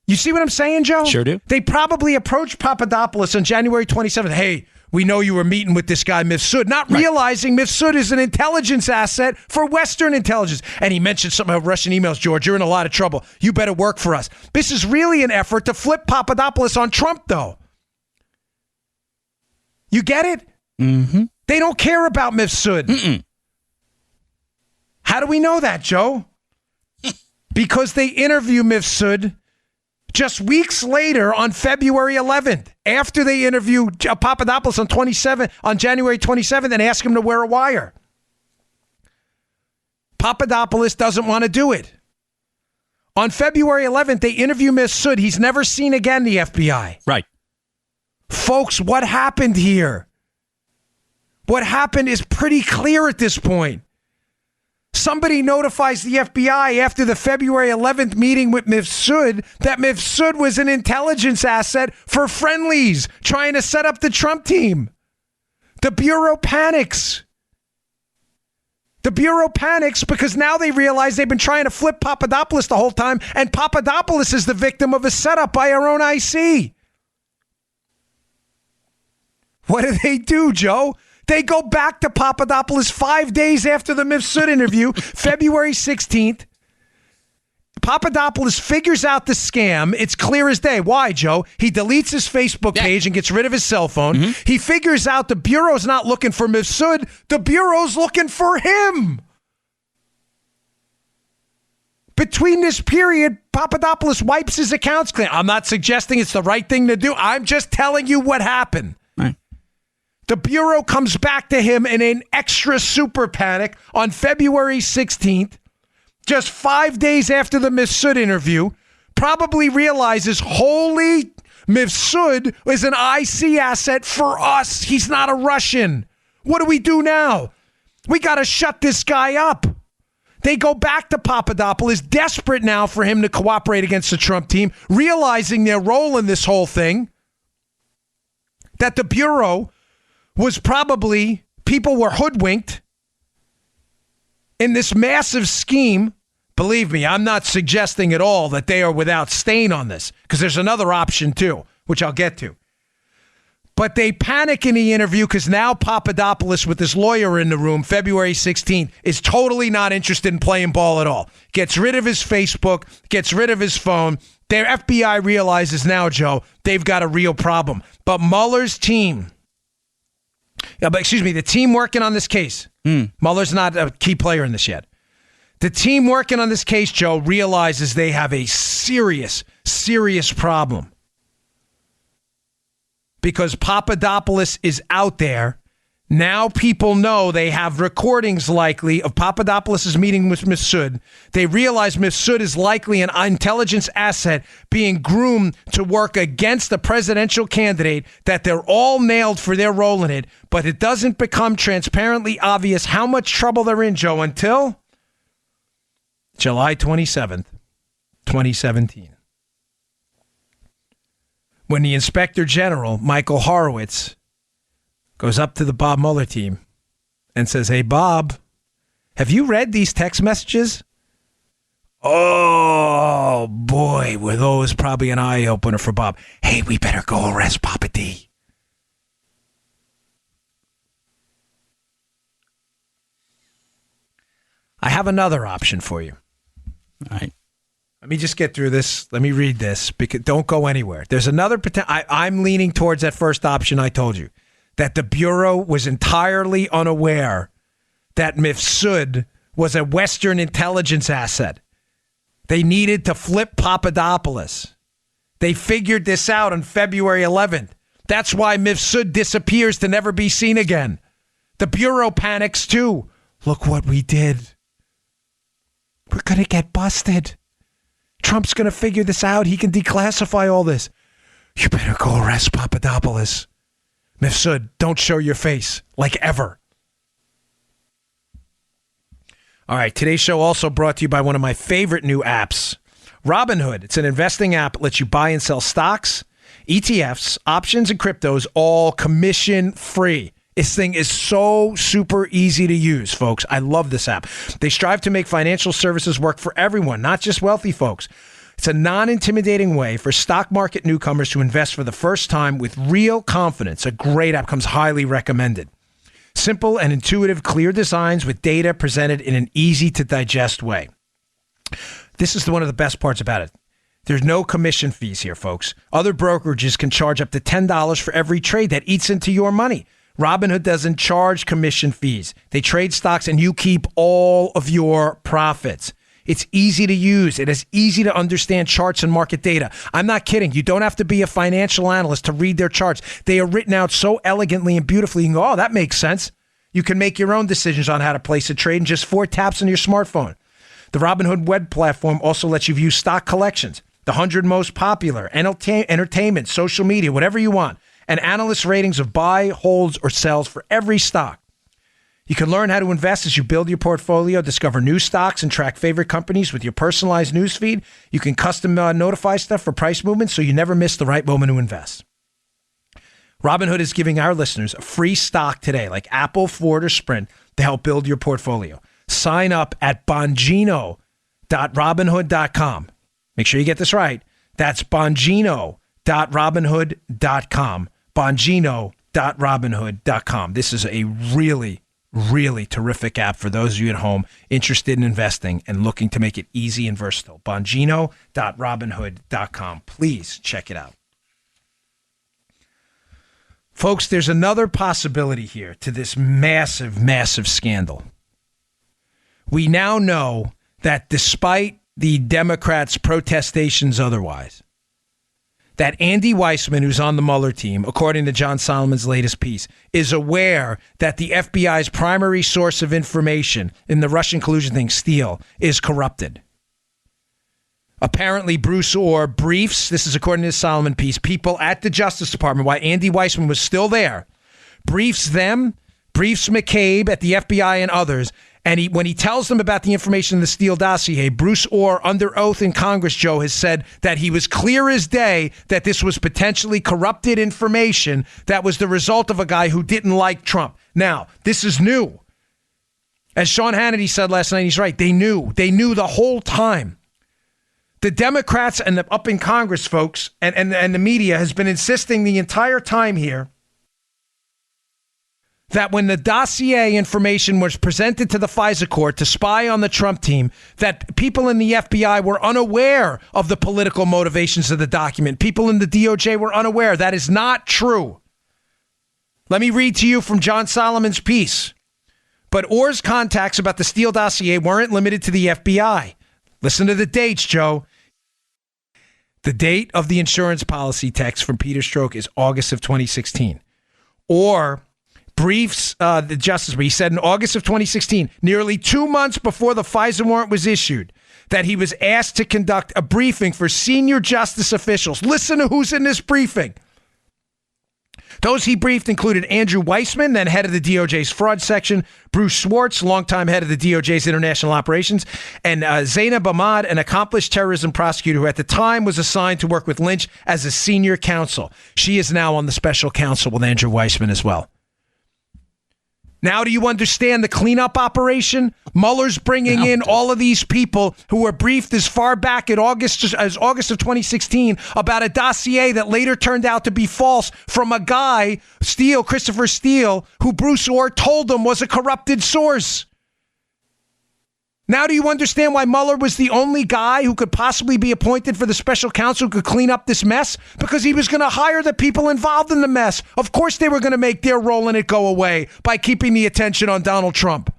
You see what I'm saying, Joe? Sure do. They probably approached Papadopoulos on January 27th. Hey, we know you were meeting with this guy, Mifsud, not realizing Mifsud is an intelligence asset for Western intelligence. And he mentioned something about Russian emails. George, you're in a lot of trouble. You better work for us. This is really an effort to flip Papadopoulos on Trump, though. You get it? Mm-hmm. They don't care about Mifsud. Mm-mm. How do we know that, Joe? Because they interview Mifsud just weeks later on February 11th, after they interview Papadopoulos on January 27th and ask him to wear a wire. Papadopoulos doesn't want to do it. On February 11th, they interview Mifsud. He's never seen again, the FBI. Right. Folks, what happened here? What happened is pretty clear at this point. Somebody notifies the FBI after the February 11th meeting with Mifsud that Mifsud was an intelligence asset for friendlies trying to set up the Trump team. The Bureau panics. The Bureau panics because now they realize they've been trying to flip Papadopoulos the whole time, and Papadopoulos is the victim of a setup by our own IC. What do, Joe? They go back to Papadopoulos 5 days after the Mifsud interview, February 16th. Papadopoulos figures out the scam. It's clear as day. Why, Joe? He deletes his Facebook page and gets rid of his cell phone. Mm-hmm. He figures out the Bureau's not looking for Mifsud. The Bureau's looking for him. Between this period, Papadopoulos wipes his accounts clean. I'm not suggesting it's the right thing to do. I'm just telling you what happened. Right. The Bureau comes back to him in an extra super panic on February 16th, just 5 days after the Mifsud interview, probably realizes, holy, Mifsud is an IC asset for us. He's not a Russian. What do we do now? We got to shut this guy up. They go back to Papadopoulos, desperate now for him to cooperate against the Trump team, realizing their role in this whole thing, that the Bureau was probably, people were hoodwinked in this massive scheme. Believe me, I'm not suggesting at all that they are without stain on this, because there's another option too, which I'll get to. But they panic in the interview because now Papadopoulos, with his lawyer in the room, February 16th, is totally not interested in playing ball at all. Gets rid of his Facebook, gets rid of his phone. Their FBI realizes now, Joe, they've got a real problem. But Mueller's team, the team working on this case, Mueller's not a key player in this yet. The team working on this case, Joe, realizes they have a serious, serious problem. Because Papadopoulos is out there. Now people know they have recordings likely of Papadopoulos' meeting with Mifsud. They realize Mifsud is likely an intelligence asset being groomed to work against the presidential candidate, that they're all nailed for their role in it, but it doesn't become transparently obvious how much trouble they're in, Joe, until July 27th, 2017. When the Inspector General, Michael Horowitz, goes up to the Bob Mueller team and says, hey, Bob, have you read these text messages? Oh, boy, were those probably an eye-opener for Bob. Hey, we better go arrest Papa D. I have another option for you. All right. Let me just get through this. Let me read this. Because don't go anywhere. There's another potential. I'm leaning towards that first option I told you, that the Bureau was entirely unaware that Mifsud was a Western intelligence asset. They needed to flip Papadopoulos. They figured this out on February 11th. That's why Mifsud disappears to never be seen again. The Bureau panics too. Look what we did. We're going to get busted. Trump's going to figure this out. He can declassify all this. You better go arrest Papadopoulos. Mifsud, don't show your face, like ever. All right, today's show also brought to you by one of my favorite new apps, Robinhood. It's an investing app that lets you buy and sell stocks, ETFs, options, and cryptos, all commission-free. This thing is so super easy to use, folks. I love this app. They strive to make financial services work for everyone, not just wealthy folks. It's a non-intimidating way for stock market newcomers to invest for the first time with real confidence. A great app, comes highly recommended. Simple and intuitive, clear designs with data presented in an easy-to-digest way. This is one of the best parts about it. There's no commission fees here, folks. Other brokerages can charge up to $10 for every trade that eats into your money. Robinhood doesn't charge commission fees. They trade stocks and you keep all of your profits. It's easy to use. It is easy to understand charts and market data. I'm not kidding. You don't have to be a financial analyst to read their charts. They are written out so elegantly and beautifully. You can go, oh, that makes sense. You can make your own decisions on how to place a trade in just 4 taps on your smartphone. The Robinhood web platform also lets you view stock collections, the 100 most popular, entertainment, social media, whatever you want, and analyst ratings of buy, holds, or sells for every stock. You can learn how to invest as you build your portfolio, discover new stocks, and track favorite companies with your personalized newsfeed. You can custom notify stuff for price movements so you never miss the right moment to invest. Robinhood is giving our listeners a free stock today, like Apple, Ford, or Sprint, to help build your portfolio. Sign up at Bongino.Robinhood.com. Make sure you get this right. That's Bongino.Robinhood.com. Bongino.Robinhood.com. This is a really, really terrific app for those of you at home interested in investing and looking to make it easy and versatile. Bongino.Robinhood.com. Please check it out. Folks, there's another possibility here to this massive, massive scandal. We now know that despite the Democrats' protestations otherwise, that Andy Weissman, who's on the Mueller team, according to John Solomon's latest piece, is aware that the FBI's primary source of information in the Russian collusion thing, Steele, is corrupted. Apparently, Bruce Orr briefs, this is according to the Solomon piece, people at the Justice Department, while Andy Weissman was still there, briefs them, briefs McCabe at the FBI and others, and when he tells them about the information in the Steele dossier, Bruce Orr, under oath in Congress, Joe, has said that he was clear as day that this was potentially corrupted information that was the result of a guy who didn't like Trump. Now, this is new. As Sean Hannity said last night, he's right. They knew. They knew the whole time. The Democrats and up in Congress, folks, and the media has been insisting the entire time here that when the dossier information was presented to the FISA court to spy on the Trump team, that people in the FBI were unaware of the political motivations of the document. People in the DOJ were unaware. That is not true. Let me read to you from John Solomon's piece. But Orr's contacts about the Steele dossier weren't limited to the FBI. Listen to the dates, Joe. The date of the insurance policy text from Peter Strzok is August of 2016. Orr briefs the Justice, he said in August of 2016, nearly 2 months before the FISA warrant was issued, that he was asked to conduct a briefing for senior justice officials. Listen to who's in this briefing. Those he briefed included Andrew Weissman, then head of the DOJ's fraud section, Bruce Schwartz, longtime head of the DOJ's international operations, and Zainab Ahmad, an accomplished terrorism prosecutor who at the time was assigned to work with Lynch as a senior counsel. She is now on the special counsel with Andrew Weissman as well. Now do you understand the cleanup operation? Mueller's bringing in all of these people who were briefed as far back as August of 2016 about a dossier that later turned out to be false from a guy, Christopher Steele, who Bruce Orr told them was a corrupted source. Now do you understand why Mueller was the only guy who could possibly be appointed for the special counsel who could clean up this mess? Because he was going to hire the people involved in the mess. Of course they were going to make their role in it go away by keeping the attention on Donald Trump.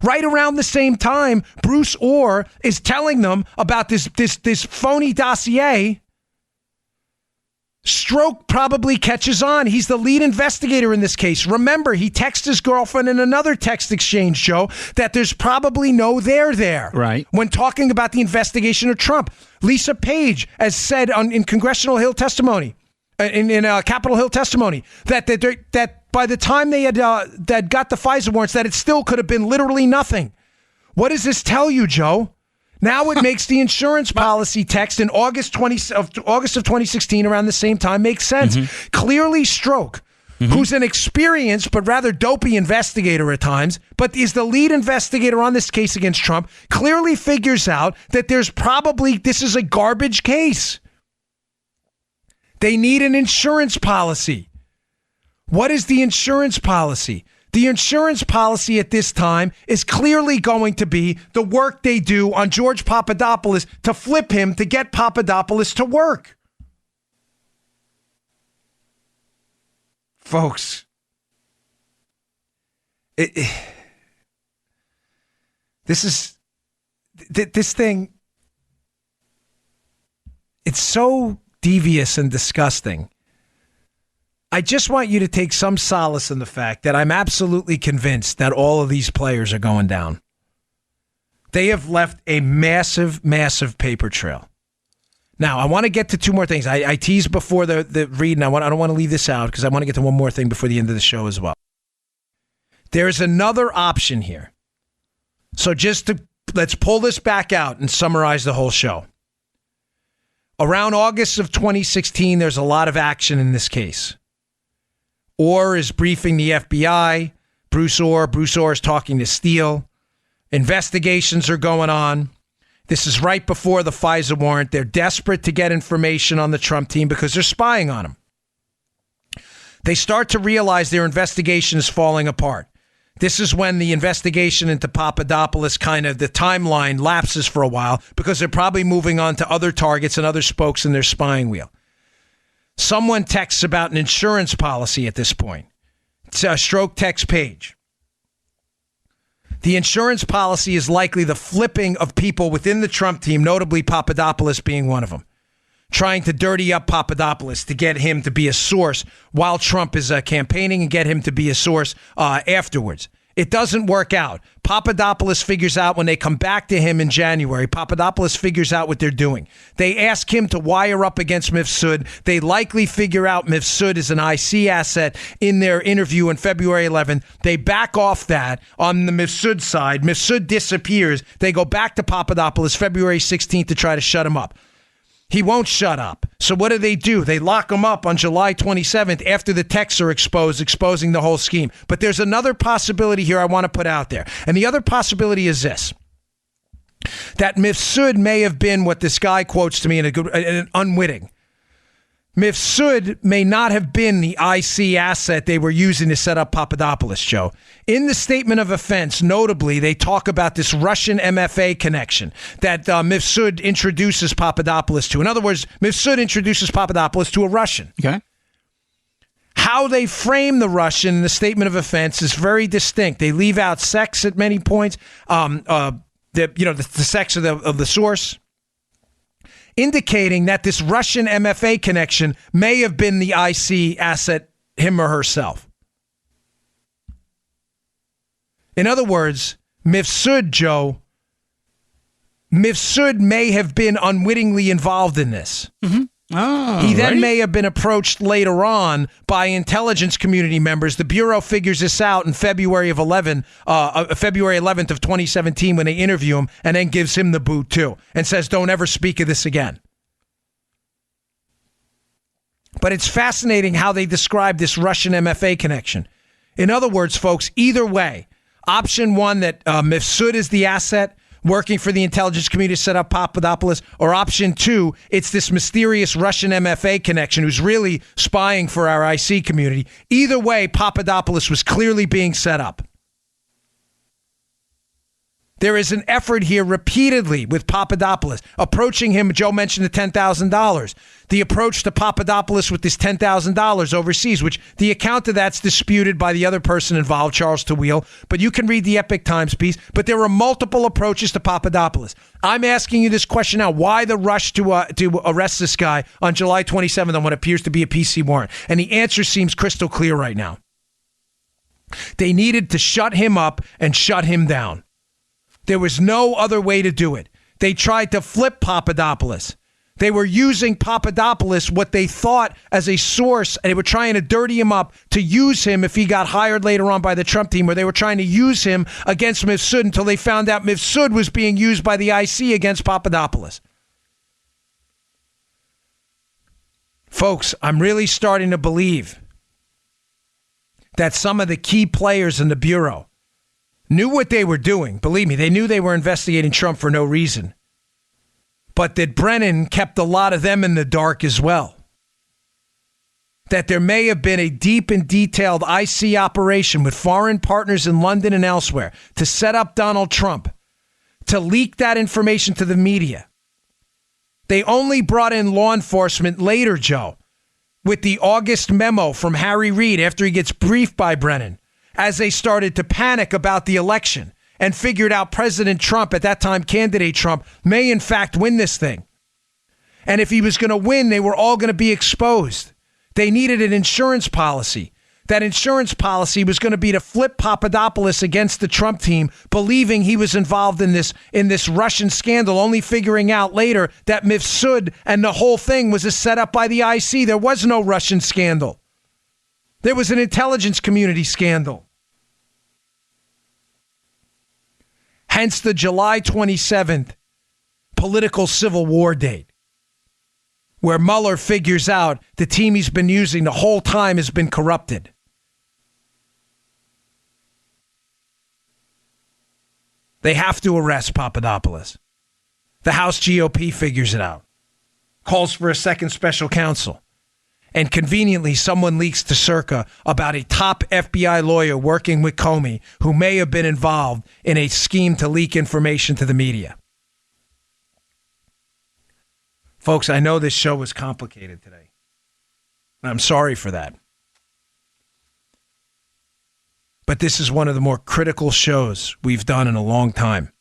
Right around the same time, Bruce Orr is telling them about this phony dossier. Stroke probably catches on. He's the lead investigator in this case. Remember, he texted his girlfriend in another text exchange, Joe, that there's probably no there. Right. When talking about the investigation of Trump. Lisa Page has said in Congressional Hill testimony, in Capitol Hill testimony, that by the time they had that got the FISA warrants, that it still could have been literally nothing. What does this tell you, Joe? Now it makes the insurance policy text in August of 2016, around the same time, makes sense. Mm-hmm. Clearly, Stroke, who's an experienced but rather dopey investigator at times, but is the lead investigator on this case against Trump, clearly figures out that this is a garbage case. They need an insurance policy. What is the insurance policy? The insurance policy at this time is clearly going to be the work they do on George Papadopoulos to flip him to get Papadopoulos to work. Folks, this thing, it's so devious and disgusting. I just want you to take some solace in the fact that I'm absolutely convinced that all of these players are going down. They have left a massive, massive paper trail. Now, I want to get to two more things. I teased before the read, and I don't want to leave this out because I want to get to one more thing before the end of the show as well. There's another option here. So let's pull this back out and summarize the whole show. Around August of 2016, there's a lot of action in this case. Orr is briefing the FBI. Bruce Orr is talking to Steele. Investigations are going on. This is right before the FISA warrant. They're desperate to get information on the Trump team because they're spying on him. They start to realize their investigation is falling apart. This is when the investigation into Papadopoulos the timeline lapses for a while because they're probably moving on to other targets and other spokes in their spying wheel. Someone texts about an insurance policy at this point. It's a Stroke text page. The insurance policy is likely the flipping of people within the Trump team, notably Papadopoulos being one of them, trying to dirty up Papadopoulos to get him to be a source while Trump is campaigning and get him to be a source afterwards. It doesn't work out. Papadopoulos figures out when they come back to him in January. Papadopoulos figures out what they're doing. They ask him to wire up against Mifsud. They likely figure out Mifsud is an IC asset in their interview on February 11th. They back off that on the Mifsud side. Mifsud disappears. They go back to Papadopoulos February 16th to try to shut him up. He won't shut up. So what do? They lock him up on July 27th after the texts are exposing the whole scheme. But there's another possibility here I want to put out there. And the other possibility is this. That Mifsud may have been what this guy quotes to me in an unwitting. Mifsud may not have been the IC asset they were using to set up Papadopoulos, Joe. In the statement of offense, notably, they talk about this Russian MFA connection that Mifsud introduces Papadopoulos to. In other words, Mifsud introduces Papadopoulos to a Russian. Okay. How they frame the Russian in the statement of offense is very distinct. They leave out sex at many points, the sex of the source, indicating that this Russian MFA connection may have been the IC asset, him or herself. In other words, Mifsud may have been unwittingly involved in this. Mm-hmm. Oh, he then may have been approached later on by intelligence community members. The Bureau figures this out in February 11th of 2017 when they interview him, and then gives him the boot too and says, don't ever speak of this again. But it's fascinating how they describe this Russian MFA connection. In other words, folks, either way, option one, that Mifsud is the asset working for the intelligence community to set up Papadopoulos, or option two, it's this mysterious Russian MFA connection who's really spying for our IC community. Either way, Papadopoulos was clearly being set up. There is an effort here repeatedly with Papadopoulos. Approaching him, Joe mentioned the $10,000. The approach to Papadopoulos with this $10,000 overseas, which the account of that's disputed by the other person involved, Charles Tawil. But you can read the Epic Times piece. But there are multiple approaches to Papadopoulos. I'm asking you this question now. Why the rush to arrest this guy on July 27th on what appears to be a PC warrant? And the answer seems crystal clear right now. They needed to shut him up and shut him down. There was no other way to do it. They tried to flip Papadopoulos. They were using Papadopoulos, what they thought as a source, and they were trying to dirty him up to use him if he got hired later on by the Trump team, or they were trying to use him against Mifsud until they found out Mifsud was being used by the IC against Papadopoulos. Folks, I'm really starting to believe that some of the key players in the Bureau knew what they were doing. Believe me, they knew they were investigating Trump for no reason. But that Brennan kept a lot of them in the dark as well. That there may have been a deep and detailed IC operation with foreign partners in London and elsewhere to set up Donald Trump, to leak that information to the media. They only brought in law enforcement later, Joe, with the August memo from Harry Reid after he gets briefed by Brennan, as they started to panic about the election and figured out President Trump, at that time candidate Trump, may in fact win this thing. And if he was going to win, they were all going to be exposed. They needed an insurance policy. That insurance policy was going to be to flip Papadopoulos against the Trump team, believing he was involved in this Russian scandal, only figuring out later that Mifsud and the whole thing was a setup by the IC. There was no Russian scandal. There was an intelligence community scandal. Hence the July 27th political civil war date, where Mueller figures out the team he's been using the whole time has been corrupted. They have to arrest Papadopoulos. The House GOP figures it out, calls for a second special counsel. And conveniently, someone leaks to Circa about a top FBI lawyer working with Comey who may have been involved in a scheme to leak information to the media. Folks, I know this show was complicated today. I'm sorry for that. But this is one of the more critical shows we've done in a long time.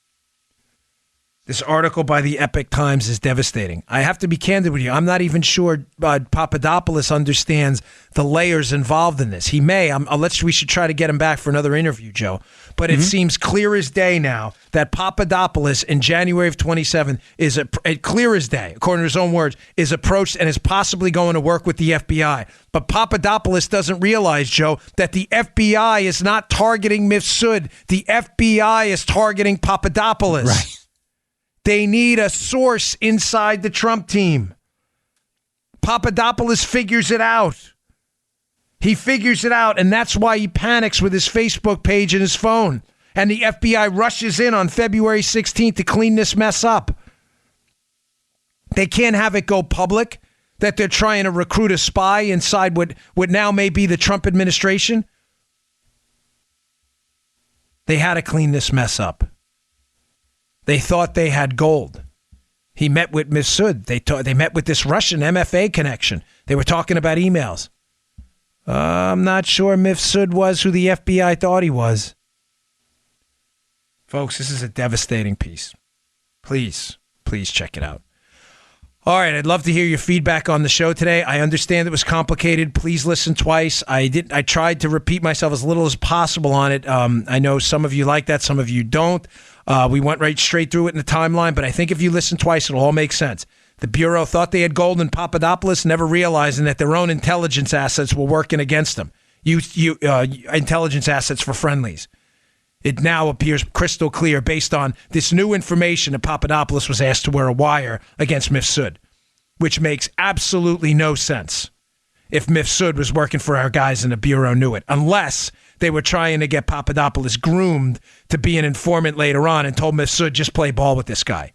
This article by the Epic Times is devastating. I have to be candid with you. I'm not even sure Papadopoulos understands the layers involved in this. He may. We should try to get him back for another interview, Joe. But it seems clear as day now that Papadopoulos in January of 27 is clear as day, according to his own words, is approached and is possibly going to work with the FBI. But Papadopoulos doesn't realize, Joe, that the FBI is not targeting Mifsud. The FBI is targeting Papadopoulos. Right. They need a source inside the Trump team. Papadopoulos figures it out. He figures it out, and that's why he panics with his Facebook page and his phone. And the FBI rushes in on February 16th to clean this mess up. They can't have it go public that they're trying to recruit a spy inside what now may be the Trump administration. They had to clean this mess up. They thought they had gold. He met with Mifsud. They met with this Russian MFA connection. They were talking about emails. I'm not sure Mifsud was who the FBI thought he was. Folks, this is a devastating piece. Please check it out. All right, I'd love to hear your feedback on the show today. I understand it was complicated. Please listen twice. I tried to repeat myself as little as possible on it. I know some of you like that, some of you don't. We went right straight through it in the timeline, but I think if you listen twice, it'll all make sense. The Bureau thought they had gold in Papadopoulos, never realizing that their own intelligence assets were working against them. Intelligence assets for friendlies. It now appears crystal clear based on this new information that Papadopoulos was asked to wear a wire against Mifsud, which makes absolutely no sense if Mifsud was working for our guys and the Bureau knew it, unless they were trying to get Papadopoulos groomed to be an informant later on and told Mifsud, just play ball with this guy.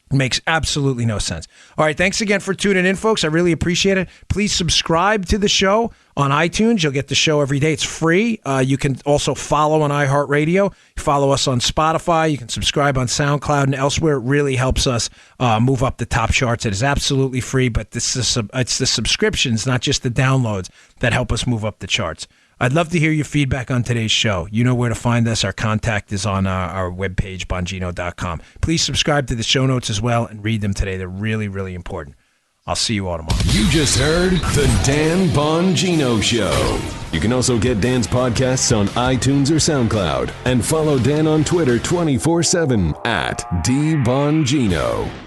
Makes absolutely no sense. All right, thanks again for tuning in, folks. I really appreciate it. Please subscribe to the show on iTunes. You'll get the show every day. It's free. You can also follow on iHeartRadio. Follow us on Spotify. You can subscribe on SoundCloud and elsewhere. It really helps us move up the top charts. It is absolutely free, but it's the subscriptions, not just the downloads, that help us move up the charts. I'd love to hear your feedback on today's show. You know where to find us. Our contact is on our webpage, Bongino.com. Please subscribe to the show notes as well and read them today. They're really, really important. I'll see you all tomorrow. You just heard The Dan Bongino Show. You can also get Dan's podcasts on iTunes or SoundCloud. And follow Dan on Twitter 24/7 @DBongino.